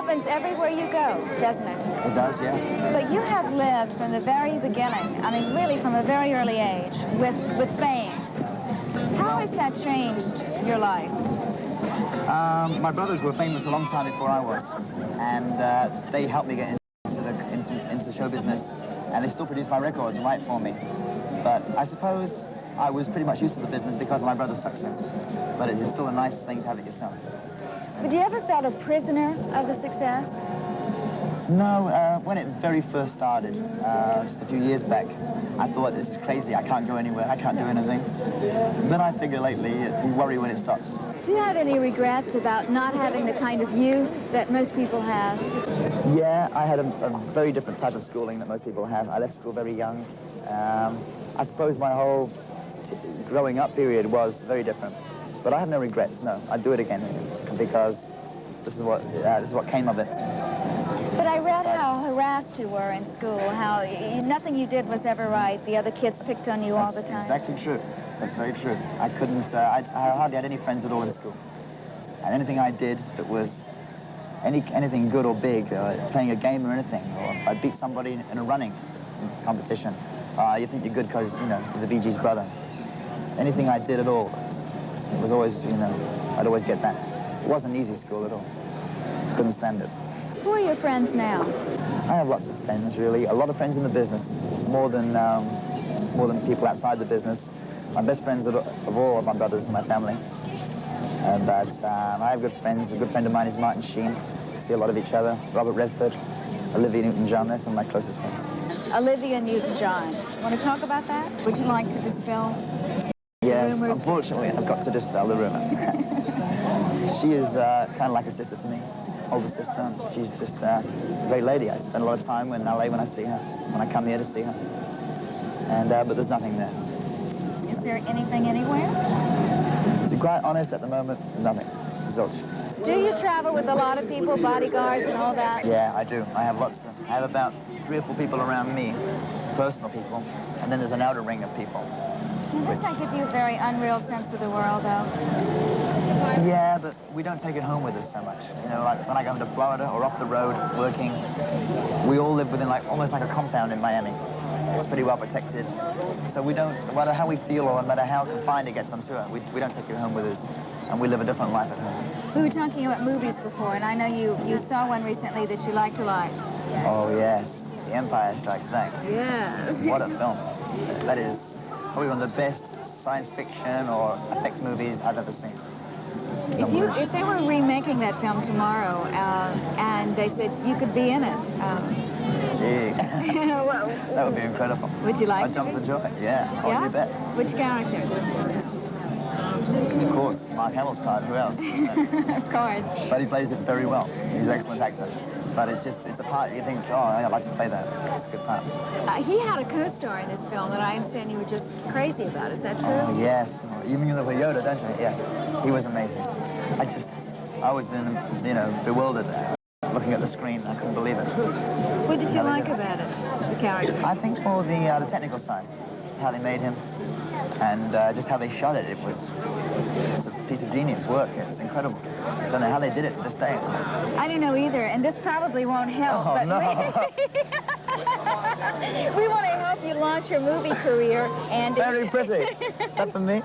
happens everywhere you go, doesn't it? It does, yeah. But you have lived from the very beginning, I mean, really from a very early age, with fame. How has that changed your life? My brothers were famous a long time before I was, and they helped me get into show business, and they still produce my records and write for me. But I suppose I was pretty much used to the business because of my brother's success. But it's still a nice thing to have it yourself. But do you ever felt a prisoner of the success? No, when it very first started, just a few years back, I thought, this is crazy, I can't go anywhere, I can't do anything. Then I figure lately, you worry when it stops. Do you have any regrets about not having the kind of youth that most people have? Yeah, I had a very different type of schooling that most people have. I left school very young. I suppose my whole growing up period was very different. But I have no regrets, no. I'd do it again because this is what came of it. But I read how harassed you were in school, how nothing you did was ever right. The other kids picked on you all the time. That's exactly true. That's very true. I couldn't, I hardly had any friends at all in school. And anything I did that was anything good or big, playing a game or anything, or if I beat somebody in a running competition, you think you're good because, you know, you're the Bee Gees' brother. Anything I did at all, it was always, you know, I'd always get that. It wasn't easy school at all. Couldn't stand it. Who are your friends now? I have lots of friends, really. A lot of friends in the business, more than people outside the business. My best friends of all are my brothers and my family. But I have good friends. A good friend of mine is Martin Sheen. We see a lot of each other. Robert Redford, Olivia Newton-John. They're some of my closest friends. Olivia Newton-John. Want to talk about that? Would you like to dispel Yes, rumors? Unfortunately, I've got to dispel the rumor. She is kind of like a sister to me, older sister. She's just a great lady. I spend a lot of time in LA when I see her, when I come here to see her. And but there's nothing there. Is there anything anywhere? To be quite honest, at the moment, nothing. Zilch. Do you travel with a lot of people, bodyguards and all that? Yeah, I do. I have lots. I have about 3 or 4 people around me, personal people, and then there's an outer ring of people. Doesn't that give you a very unreal sense of the world, though? Yeah, but we don't take it home with us so much. You know, like when I go into Florida or off the road working, we all live within almost like a compound in Miami. It's pretty well protected. So we don't, no matter how we feel or no matter how confined it gets on tour, we don't take it home with us, and we live a different life at home. We were talking about movies before, and I know you saw one recently that you liked a lot. Oh, yes. The Empire Strikes Back. Yes. What a film. That is probably one of the best science fiction or effects movies I've ever seen. If they were remaking that film tomorrow, and they said you could be in it, gee, that would be incredible. Would you like I'd jump for joy. Yeah, yeah? You bet. Which character? Of course, Mark Hamill's part. Who else? Of course. But he plays it very well. He's an excellent actor. But it's a part you think, oh, I'd like to play that. It's a good part. He had a co-star in this film that I understand you were just crazy about. Is that true? Oh, yes. You mean with Yoda, don't you? Yeah. He was amazing. I was bewildered looking at the screen. I couldn't believe it. What did you like about it, the character? I think more the technical side, how they made him, and just how they shot it. It's a piece of genius work. It's incredible. Don't know how they did it to this day. I don't know either, and this probably won't help. Oh, but no. We want to help you launch your movie career, and Very pretty. Is that for me?